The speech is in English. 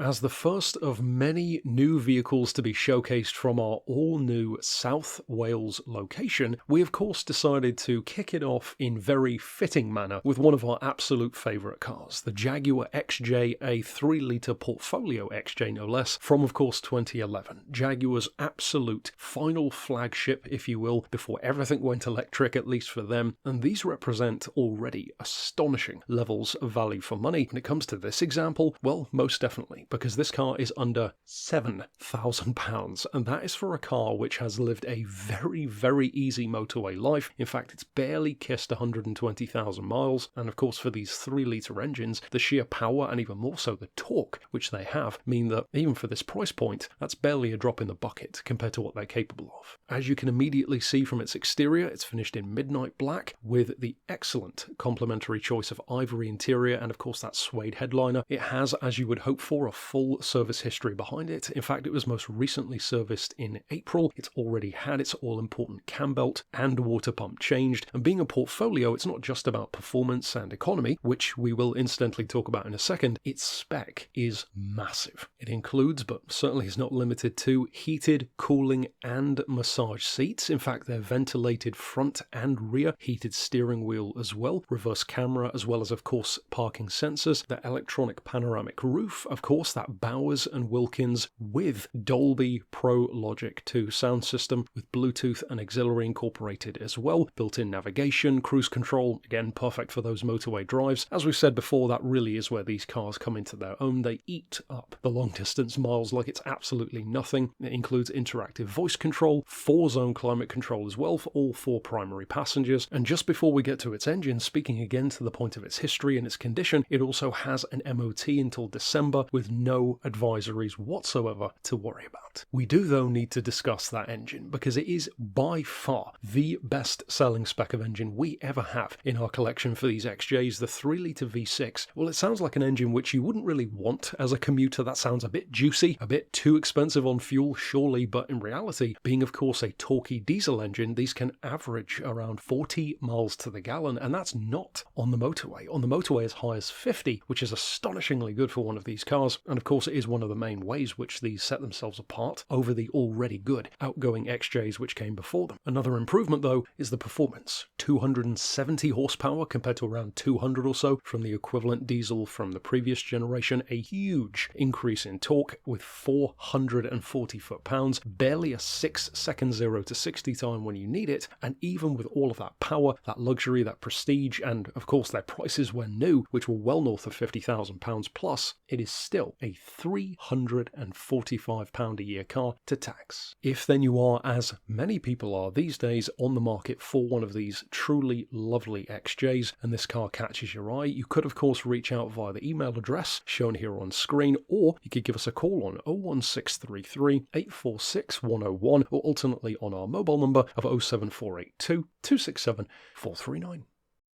As the first of many new vehicles to be showcased from our all-new South Wales location, we of course decided to kick it off in very fitting manner with one of our absolute favourite cars, the Jaguar XJ, a 3-litre Portfolio XJ no less, from of course 2011. Jaguar's absolute final flagship, if you will, before everything went electric, at least for them, and these represent already astonishing levels of value for money. When it comes to this example, well, most definitely, because this car is under £7,000, and that is for a car which has lived a very, very easy motorway life. In fact, it's barely kissed 120,000 miles, and of course for these 3-litre engines, the sheer power and even more so the torque which they have mean that even for this price point, that's barely a drop in the bucket compared to what they're capable of. As you can immediately see from its exterior, it's finished in midnight black with the excellent complementary choice of ivory interior and of course that suede headliner. It has, as you would hope for, a full service history behind it. In fact, it was most recently serviced in April. It's already had its all-important cam belt and water pump changed, and being a Portfolio, it's not just about performance and economy, which we will incidentally talk about in a second. Its spec is massive. It includes, but certainly is not limited to, heated, cooling and massage seats. In fact, they're ventilated front and rear, heated steering wheel as well, reverse camera, as well as of course parking sensors, the electronic panoramic roof, of course that Bowers and Wilkins with Dolby Pro Logic 2 sound system with Bluetooth and auxiliary incorporated as well, built-in navigation, cruise control, again perfect for those motorway drives. As we said before, that really is where these cars come into their own. They eat up the long distance miles like it's absolutely nothing. It includes interactive voice control, 4-zone climate control as well for all 4 primary passengers, and just before we get to its engine, speaking again to the point of its history and its condition, it also has an MOT until December with no advisories whatsoever to worry about. We do though need to discuss that engine because it is by far the best selling spec of engine we ever have in our collection for these XJs, the 3-litre V6. Well, it sounds like an engine which you wouldn't really want as a commuter. That sounds a bit juicy, a bit too expensive on fuel surely, but in reality, being of course a torquey diesel engine, these can average around 40 miles to the gallon, and that's not on the motorway. On the motorway as high as 50, which is astonishingly good for one of these cars, and of course it is one of the main ways which these set themselves apart over the already good outgoing XJs which came before them. Another improvement though is the performance. 270 horsepower compared to around 200 or so from the equivalent diesel from the previous generation, a huge increase in torque with 440 foot-pounds, barely a 6-second 0 to 60 time when you need it, and even with all of that power, that luxury, that prestige, and of course their prices when new, which were well north of £50,000 plus, it is still a £345 a year car to tax. If then you are, as many people are these days, on the market for one of these truly lovely XJs, and this car catches your eye, you could of course reach out via the email address shown here on screen, or you could give us a call on 01633 846 101, or alternately on our mobile number of 07482 267 439.